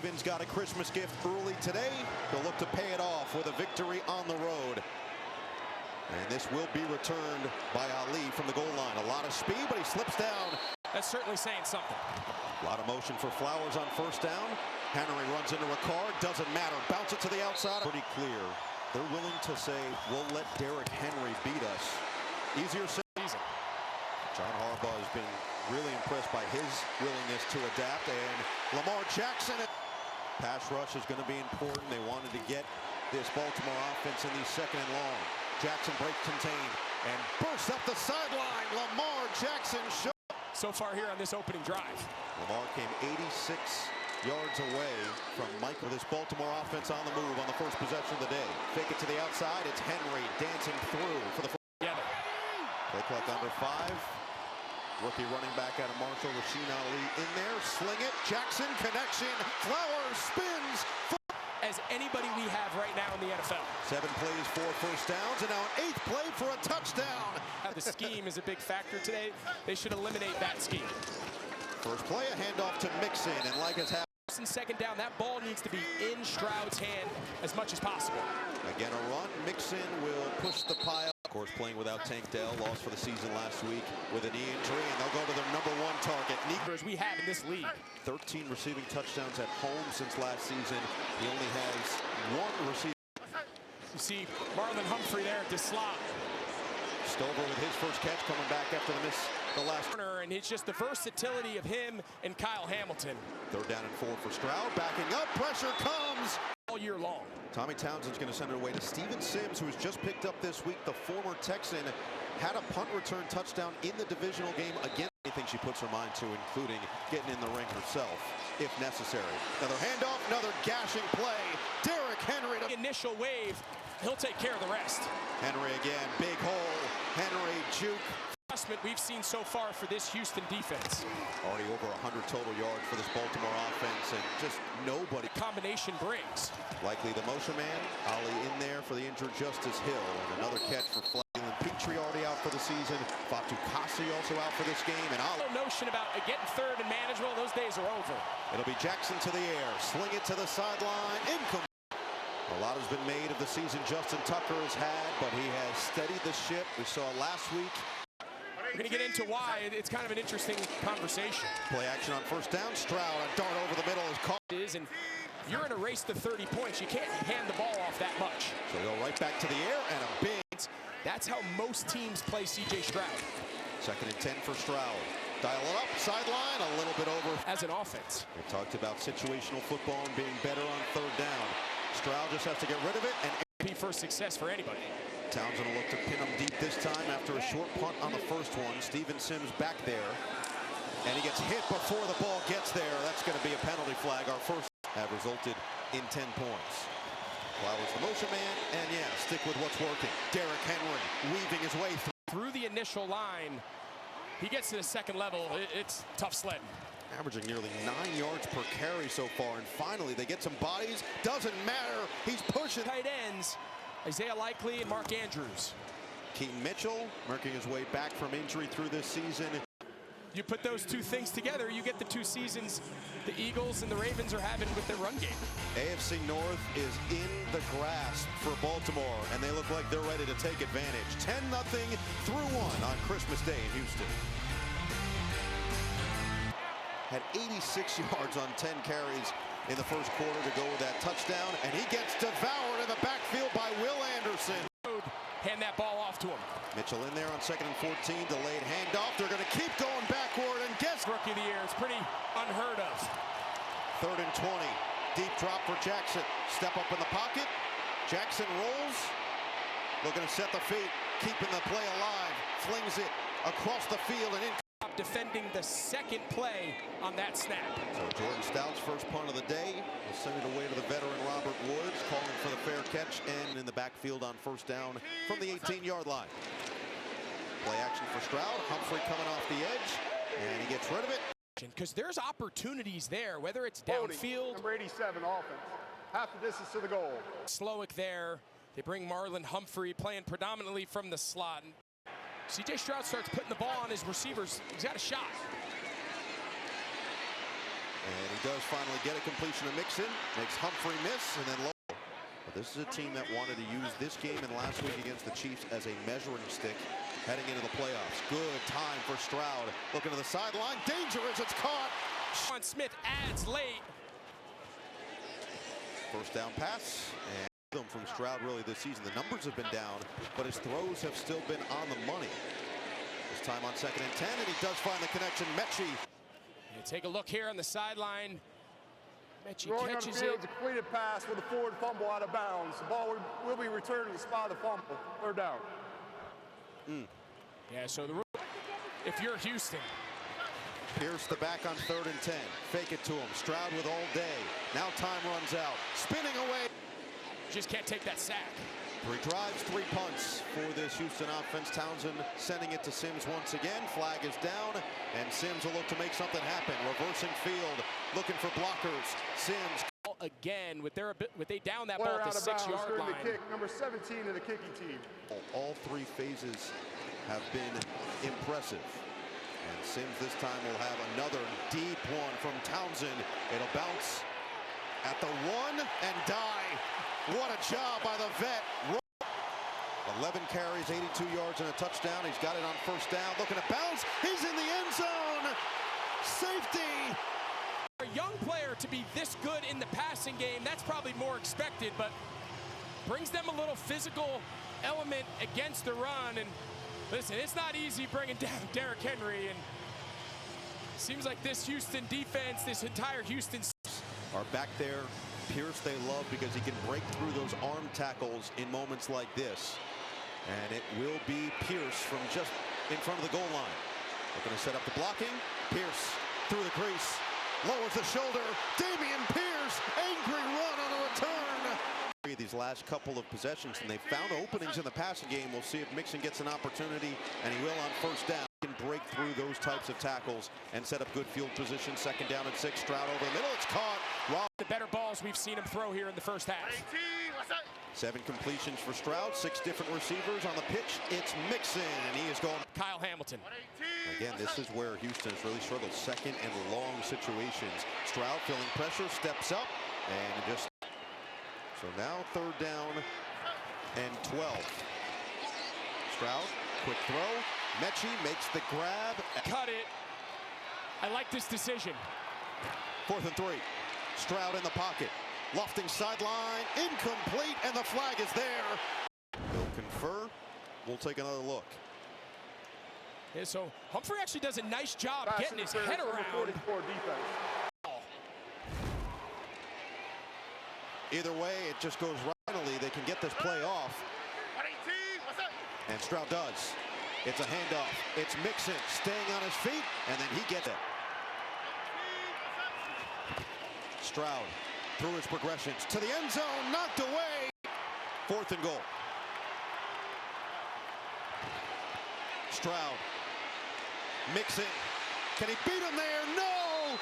Ravens got a Christmas gift early today. They'll look to pay it off with a victory on the road. And this will be returned by Ali from the goal line. A lot of speed, but he slips down. That's certainly saying something. A lot of motion for Flowers on first down. Henry runs into Ricard. Doesn't matter. Bounce it to the outside. Pretty clear. They're willing to say, we'll let Derrick Henry beat us. Easier said than done. John Harbaugh has been really impressed by his willingness to adapt. And Lamar Jackson. Pass rush is going to be important. They wanted to get this Baltimore offense in these second and long. Jackson breaks contain and bursts up the sideline. Lamar Jackson shows. So far here on this opening drive. Lamar came 86 yards away from Michael. This Baltimore offense on the move on the first possession of the day. Fake it to the outside. It's Henry dancing through for the first. Yeah. Play clock under 5. Rookie running back out of Marshall, Rasheen Ali in there. Sling it. Jackson connection. Flowers spins. As anybody we have right now in the NFL. 7 plays, 4 first downs, and now an 8th play for a touchdown. The scheme is a big factor today. They should eliminate that scheme. First play, a handoff to Mixon, and like has happened. Second down, that ball needs to be in Stroud's hand as much as possible. Again, a run. Mixon will push the pile. Of course, playing without Tank Dell, lost for the season last week with a knee injury, and they'll go to their #1 target. We have in this league. 13 receiving touchdowns at home since last season. He only has 1 receiving. You see Marlon Humphrey there at the slot. Stover with his first catch coming back after the miss the last corner, and it's just the versatility of him and Kyle Hamilton. 3rd down and 4 for Stroud. Backing up, pressure comes all year long. Tommy Townsend's going to send it away to Steven Sims, who was just picked up this week. The former Texan had a punt return touchdown in the divisional game against anything she puts her mind to, including getting in the ring herself, if necessary. Another handoff, another gashing play. Derrick Henry. The initial wave, he'll take care of the rest. Henry again, big hole. Henry juke. We've seen so far for this Houston defense. Already over 100 total yards for this Baltimore offense, and just nobody. Combination brings. Likely the motion man. Ali in there for the injured Justice Hill, and another catch for Fleming. Petrie already out for the season. Fatu Kasi also out for this game, and Ali. No notion about getting 3rd and manageable. Those days are over. It'll be Jackson to the air, sling it to the sideline, incomplete. A lot has been made of the season Justin Tucker has had, but he has steadied the ship. We saw last week. We're going to get into why it's kind of an interesting conversation. Play action on first down. Stroud, a dart over the middle is caught. And you're in a race to 30 points. You can't hand the ball off that much. So go right back to the air and a big. That's how most teams play C.J. Stroud. 2nd and 10 for Stroud. Dial it up, sideline, a little bit over. As an offense. We talked about situational football and being better on 3rd down. Stroud just has to get rid of it. And for success for anybody. Townsend will look to pin him deep this time after a short punt on the first one. Steven Sims back there. And he gets hit before the ball gets there. That's going to be a penalty flag. Our first have resulted in 10 points. Flowers the motion man, and yeah, stick with what's working. Derrick Henry weaving his way through the initial line. He gets to the second level. It's tough sledding. Averaging nearly 9 yards per carry so far, and finally they get some bodies. Doesn't matter. He's pushing. Tight ends, Isaiah Likely and Mark Andrews. Keaton Mitchell working his way back from injury through this season. You put those 2 things together, you get the 2 seasons the Eagles and the Ravens are having with their run game. AFC North is in the grasp for Baltimore, and they look like they're ready to take advantage. 10-0 through 1 on Christmas Day in Houston. Had 86 yards on 10 carries in the first quarter to go with that touchdown, and he gets devoured in the backfield by Will Anderson. Hand that ball off to him. Mitchell in there on 2nd and 14, delayed handoff. They're going to keep going backward, and guess rookie of the year. It's pretty unheard of. 3rd and 20, deep drop for Jackson. Step up in the pocket. Jackson rolls, looking to set the feet, keeping the play alive. Flings it across the field and in. Defending the 2nd play on that snap. So Jordan Stout's first punt of the day. Will send it away to the veteran Robert Woods, calling for the fair catch, and in the backfield on first down from the 18-yard line. Play action for Stroud. Humphrey coming off the edge, and he gets rid of it. Because there's opportunities there, whether it's downfield. Number 87 offense. Half the distance to the goal. Slowick there. They bring Marlon Humphrey playing predominantly from the slot. C.J. Stroud starts putting the ball on his receivers. He's got a shot. And he does finally get a completion to Mixon. Makes Humphrey miss, and then low. But this is a team that wanted to use this game and last week against the Chiefs as a measuring stick heading into the playoffs. Good time for Stroud. Looking to the sideline. Dangerous. It's caught. Sean Smith adds late. First down pass. And from Stroud really this season. The numbers have been down, but his throws have still been on the money. This time on 2nd and 10, and he does find the connection. Mechie. Take a look here on the sideline. Mechie catches on the field, it. a completed pass with a forward fumble out of bounds. The ball will be returned to the spot of the fumble. 3rd down. Yeah, so if you're Houston. Pierce the back on 3rd and 10. Fake it to him. Stroud with all day. Now time runs out. Spinning away. Just can't take that sack. 3 drives, 3 punts for this Houston offense. Townsend sending it to Sims once again. Flag is down, and Sims will look to make something happen. Reversing field, looking for blockers. Sims again with they down that Player ball at the 6-yard line. The kick, number 17 of the kicking team. All 3 phases have been impressive. And Sims this time will have another deep one from Townsend. It'll bounce at the 1 and die. What a job by the vet. 11 carries, 82 yards, and a touchdown. He's got it on 1st down. Looking to bounce. He's in the end zone. Safety. For a young player to be this good in the passing game, that's probably more expected, but brings them a little physical element against the run. And listen, it's not easy bringing down Derrick Henry. And seems like this Houston defense, this entire Houston are back there. Pierce they love because he can break through those arm tackles in moments like this. And it will be Pierce from just in front of the goal line. Looking to set up the blocking. Pierce through the crease. Lowers the shoulder. Damian Pierce. Angry run on a return. These last couple of possessions, and they found openings in the passing game. We'll see if Mixon gets an opportunity, and he will on 1st down. He can break through those types of tackles and set up good field position. 2nd down and 6. Stroud over the middle. It's caught. The better balls we've seen him throw here in the 1st half. 7 completions for Stroud. 6 different receivers on the pitch. It's Mixon, and he is going. Kyle Hamilton. Again, this is where Houston has really struggled. 2nd and long situations. Stroud feeling pressure, steps up, and just. So now 3rd down and 12. Stroud, quick throw. Mechie makes the grab. Cut it. I like this decision. 4th and 3. Stroud in the pocket. Lofting sideline. Incomplete, and the flag is there. He'll confer. We'll take another look. Yeah, so Humphrey actually does a nice job getting his head around. 44 defense. Either way, it just goes right. Finally, they can get this play off. And Stroud does. It's a handoff. It's Mixon staying on his feet, and then he gets it. Stroud through his progressions to the end zone, knocked away. 4th and goal. Stroud. Mixon. Can he beat him there? No!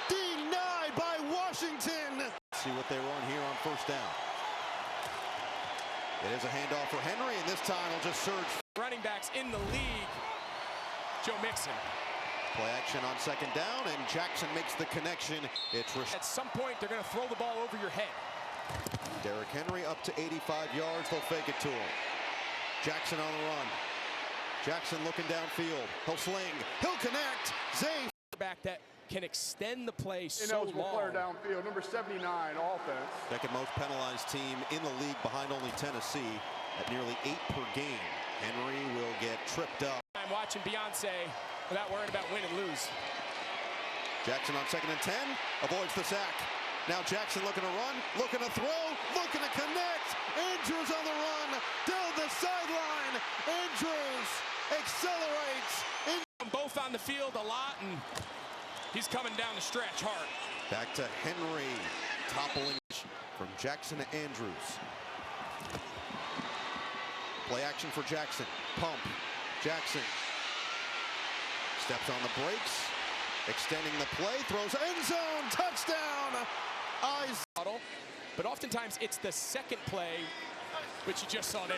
Denied by Washington. See what they run here on 1st down. It is a handoff for Henry, and this time he'll just surge. Running backs in the league. Joe Mixon. Play action on 2nd down, and Jackson makes the connection. It's at some point, they're going to throw the ball over your head. Derrick Henry up to 85 yards. They'll fake it to him. Jackson on the run. Jackson looking downfield. He'll sling. He'll connect. Zay. Back that can extend the play so Ineligible long. player downfield, number 79, offense. Second most penalized team in the league behind only Tennessee at nearly 8 per game. Henry will get tripped up. I'm watching Beyonce without worrying about win and lose. Jackson on 2nd and 10, avoids the sack. Now Jackson looking to run, looking to throw, looking to connect. Andrews on the run, down the sideline. Andrews accelerates. Both on the field a lot, and he's coming down the stretch hard. Back to Henry, toppling from Jackson to Andrews. Play action for Jackson. Pump. Jackson steps on the brakes, extending the play, throws end zone, touchdown. Eyes. But oftentimes it's the second play, which you just saw there.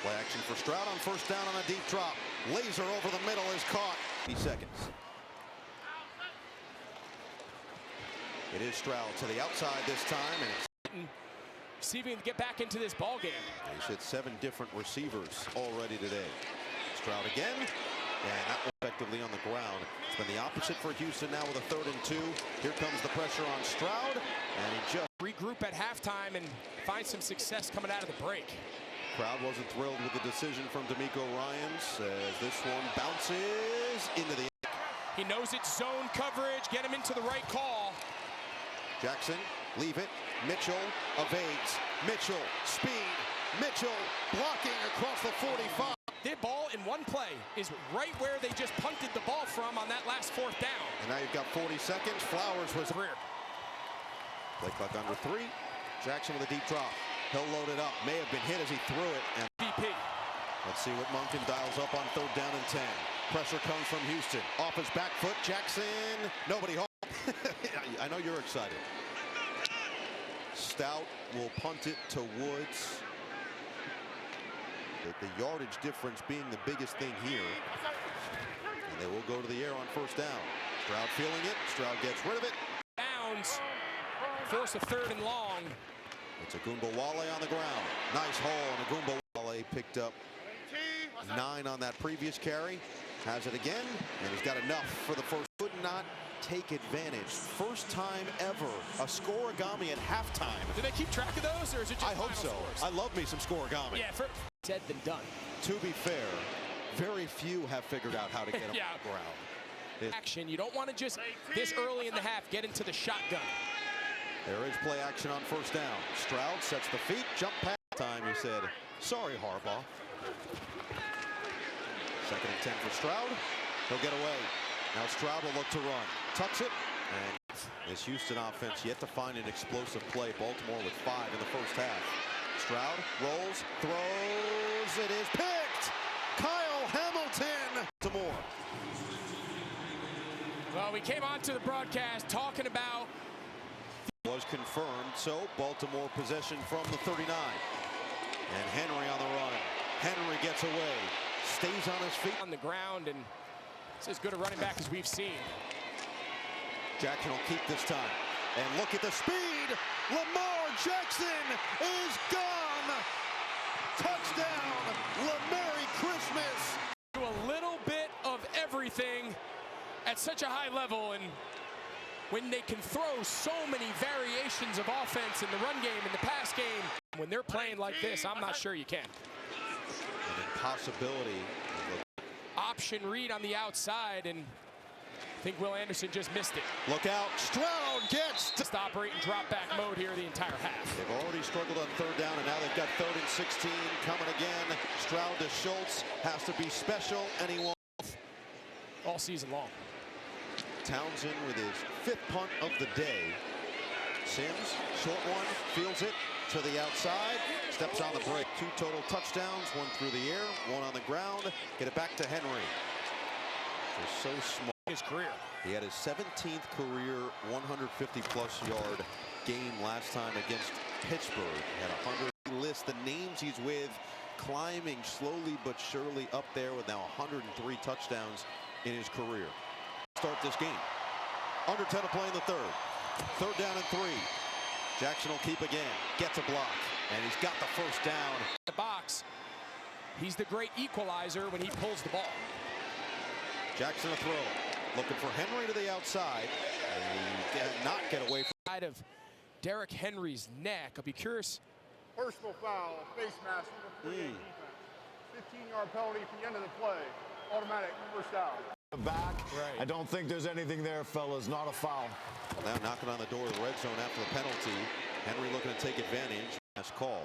Play action for Stroud on 1st down on a deep drop. Laser over the middle is caught. 30 seconds. It is Stroud to the outside this time, and it's see if he can get back into this ball game. he's hit 7 different receivers already today. Stroud again, and that one effectively on the ground. It's been the opposite for Houston now with a 3rd and 2. Here comes the pressure on Stroud, and he just Regroup at halftime and find some success coming out of the break. Crowd wasn't thrilled with the decision from D'Amico Ryans as this one bounces into the. He knows it's zone coverage. Get him into the right call. Jackson, leave it. Mitchell evades. Mitchell, speed. Mitchell blocking across the 45. The ball in one play is right where they just punted the ball from on that last 4th down. And now you've got 40 seconds. Flowers was Career. play clock under 3. Jackson with a deep drop. He'll load it up. May have been hit as he threw it. And VP. let's see what Monken dials up on 3rd down and 10. Pressure comes from Houston. Off his back foot. Jackson. Nobody home. I know you're excited. Stout will punt it to Woods. The yardage difference being the biggest thing here. And they will go to the air on 1st down. Stroud feeling it. Stroud gets rid of it. Downs. Force a 3rd and long. It's Agumbawale on the ground. Nice hole, and Agumbawale picked up 9 on that previous carry. Has it again, and he's got enough for the first. Could not take advantage. First time ever a scoregami at halftime. Do they keep track of those, or is it just I hope so. scores? I love me some scoregami. Yeah, said than done. To be fair, very few have figured out how to get him Yeah. on the ground. Action. You don't want to just this early in the half get into the shotgun. There is play action on 1st down. Stroud sets the feet, jump past time. He said, sorry, Harbaugh. 2nd and 10 for Stroud. He'll get away. Now Stroud will look to run. Tucks it. And this Houston offense yet to find an explosive play. Baltimore with 5 in the 1st half. Stroud rolls, throws. It is picked. Kyle Hamilton. Baltimore. Well, we came on to the broadcast talking about Was confirmed, so Baltimore possession from the 39. And Henry on the run. Henry gets away, stays on his feet. on the ground, and it's as good a running back as we've seen. Jackson will keep this time. And look at the speed. Lamar Jackson is gone. Touchdown. Merry Christmas. Do a little bit of everything at such a high level, and when they can throw so many variations of offense in the run game, in the pass game, when they're playing like this, I'm not sure you can. An impossibility. Option read on the outside, and I think Will Anderson just missed it. Look out. Stroud gets to Just operate in drop back mode here the entire half. They've already struggled on 3rd down, and now they've got 3rd and 16 coming again. Stroud to Schultz has to be special, and he won't. All season long. Townsend with his 5th punt of the day. Sims, short one, fields it to the outside, steps on the break. 2 total touchdowns, 1 through the air, 1 on the ground. Get it back to Henry. Just so small. His career. He had his 17th career 150-plus yard game last time against Pittsburgh. He had 100. List the names he's with, climbing slowly but surely up there with now 103 touchdowns in his career. Start this game. Under 10 to play in the 3rd. 3rd down and 3. Jackson will keep again. Gets a block. And he's got the 1st down. The box. He's the great equalizer when he pulls the ball. Jackson a throw. Looking for Henry to the outside. And he cannot get away from Side of Derrick Henry's neck. I'll be curious. Personal foul, face mask, number 48 defense. 15-yard penalty at the end of the play. Automatic 1st down. Back. Right. I don't think there's anything there, fellas. Not a foul. Well, now knocking on the door of the red zone after the penalty. Henry looking to take advantage. Last call.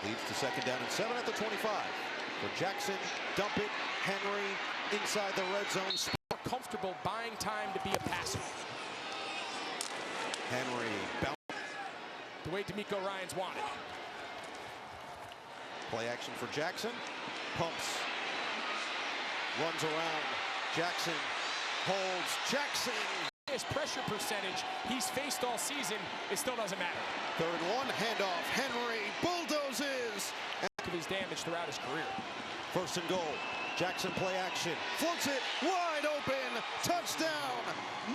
Leads to 2nd down and 7 at the 25. For Jackson, dump it. Henry inside the red zone. More comfortable buying time to be a passer. Henry bounce. The way D'Amico Ryans wanted. Play action for Jackson. Pumps. Runs around. Jackson holds. Jackson. His pressure percentage he's faced all season, it still doesn't matter. 3rd and 1. Handoff. Henry bulldozes. Of his damage throughout his career. 1st and goal. Jackson play action. Floats it wide open. Touchdown.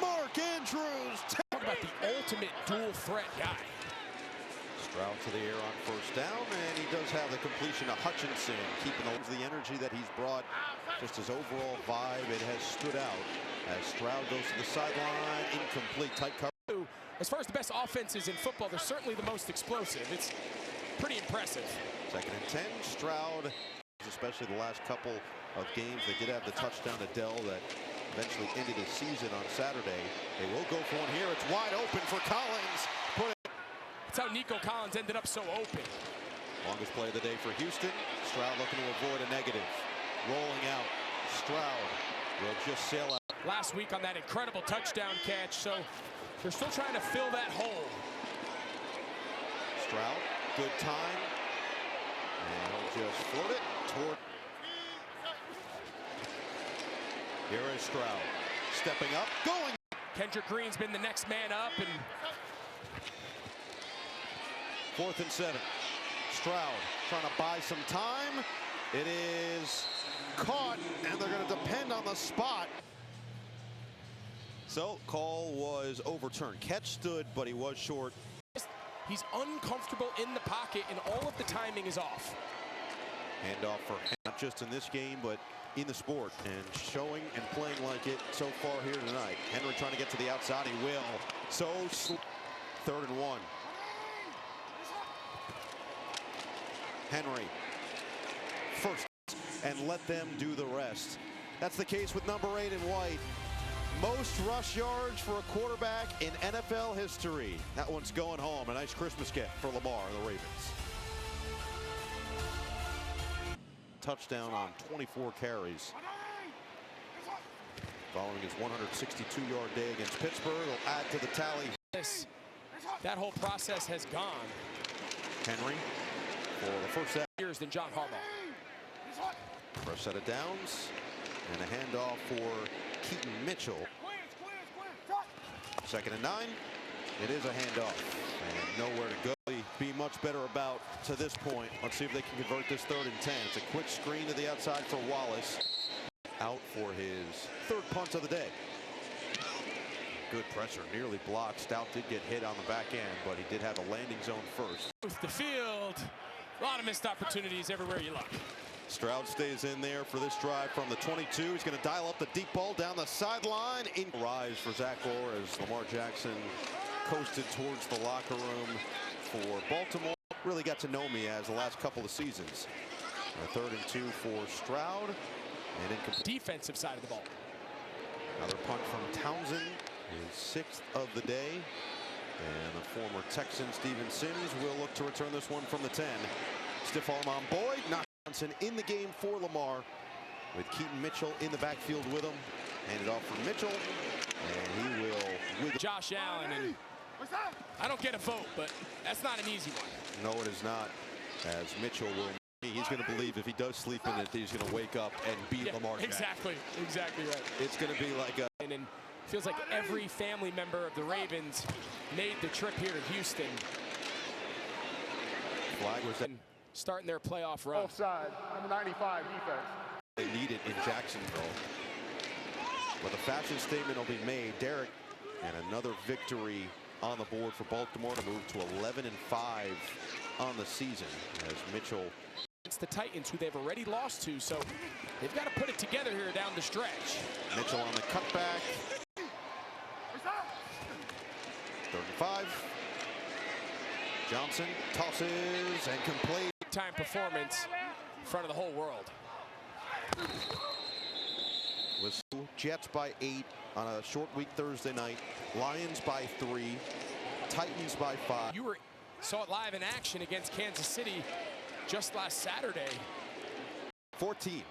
Mark Andrews. Andrews. Talk about the ultimate dual threat guy. Stroud to the air on first down, and he does have the completion to Hutchinson, keeping the energy that he's brought. Just his overall vibe, it has stood out as Stroud goes to the sideline, incomplete, tight cover. As far as the best offenses in football, they're certainly the most explosive. It's pretty impressive. 2nd and 10, Stroud, especially the last couple of games, they did have the touchdown to Dell that eventually ended his season on Saturday. They will go for one here. It's wide open for Collins. That's how Nico Collins ended up so open. Longest play of the day for Houston. Stroud looking to avoid a negative. Rolling out. Stroud will just sail out. Last week on that incredible touchdown catch, so they're still trying to fill that hole. Stroud, good time. And he'll just float it toward. Here is Stroud. Stepping up, going. Kendrick Green's been the next man up, and 4th and 7. Stroud trying to buy some time. It is caught, and they're going to depend on the spot. So, call was overturned. Catch stood, but he was short. He's uncomfortable in the pocket, and all of the timing is off. Handoff for not just in this game, but in the sport, and showing and playing like it so far here tonight. Henry trying to get to the outside. He will. So, 3rd and 1. Henry first, and let them do the rest. That's the case with number 8 in white. Most rush yards for a quarterback in NFL history. That one's going home. A nice Christmas gift for Lamar and the Ravens. Touchdown on 24 carries. Following his 162-yard day against Pittsburgh, will add to the tally. That whole process has gone. Henry for the first set. Years than John Harbaugh. First set of downs, and a handoff for Keaton Mitchell. 2nd and 9. It is a handoff, and nowhere to go. Be much better about to this point. Let's see if they can convert this 3rd and 10. It's a quick screen to the outside for Wallace. Out for his 3rd punt of the day. Good pressure, nearly blocked. Stout did get hit on the back end, but he did have a landing zone first. The field, a lot of missed opportunities everywhere you look. Stroud stays in there for this drive from the 22. He's going to dial up the deep ball down the sideline. In rise for Zach Orr as Lamar Jackson coasted towards the locker room for Baltimore. Really got to know me as the last couple of seasons. 3rd and 2 for Stroud. And incomplete. Defensive side of the ball. Another punt from Townsend, his 6th of the day. And the former Texan Steven Sims will look to return this one from the 10. Stiff arm on Boyd. Not Johnson in the game for Lamar, with Keaton Mitchell in the backfield with him. Handed off for Mitchell, and he will with Josh Allen. And I don't get a vote, but that's not an easy one. No, it is not. As Mitchell will, he's going to believe if he does sleep in it, he's going to wake up and beat Lamar Jackson. Exactly right. It's going to be like a. And feels like every family member of the Ravens made the trip here to Houston. Flag was that. Starting their playoff run. Offside, number 95, defense. They need it in Jacksonville. But the fashion statement will be made. Derek, and another victory on the board for Baltimore to move to 11-5 on the season as Mitchell. It's the Titans, who they've already lost to, so they've got to put it together here down the stretch. Mitchell on the cutback. 3rd and 5. Johnson tosses and complete. Time performance in front of the whole world. Was Jets by 8 on a short week Thursday night. Lions by 3. Titans by 5. You saw it live in action against Kansas City just last Saturday. 14.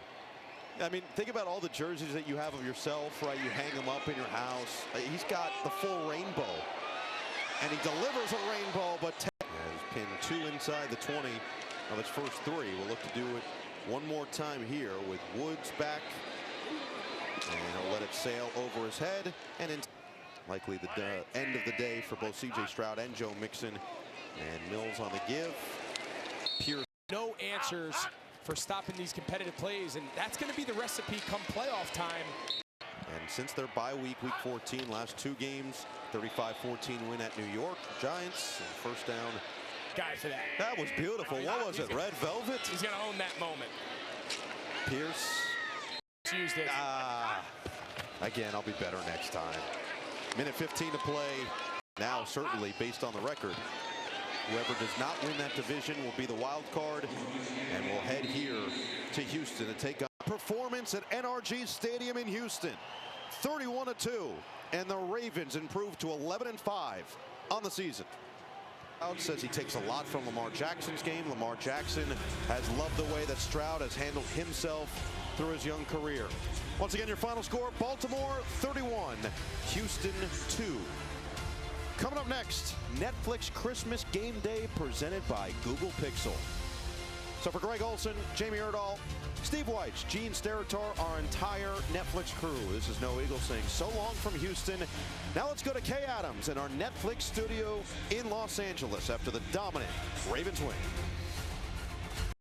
I mean, think about all the jerseys that you have of yourself, right? You hang them up in your house. He's got the full rainbow. And he delivers a rainbow, but has pinned 2 inside the 20 of his first 3. We'll look to do it one more time here with Woods back. And he'll let it sail over his head. And likely the end of the day for both C.J. Stroud and Joe Mixon. And Mills on the give. Pierce. No answers for stopping these competitive plays, and that's going to be the recipe come playoff time. And since their bye week, week 14, last 2 games, 35-14 win at New York. Giants, and first down. Guy for that. That was beautiful. What was it, red velvet? He's going to own that moment. Pierce. Used it. Again, I'll be better next time. Minute 15 to play. Now, certainly, based on the record, whoever does not win that division will be the wild card, and we'll head here to Houston to take on performance at NRG Stadium in Houston. 31-2, and the Ravens improved to 11-5 on the season. Stroud says he takes a lot from Lamar Jackson's game. Lamar Jackson has loved the way that Stroud has handled himself through his young career. Once again, your final score, Baltimore 31, Houston 2. Coming up next, Netflix Christmas Game Day presented by Google Pixel. So for Greg Olson, Jamie Erdahl, Steve Weitz, Gene Steratore, our entire Netflix crew, this is No Eagle saying so long from Houston. Now let's go to Kay Adams in our Netflix studio in Los Angeles after the dominant Ravens win.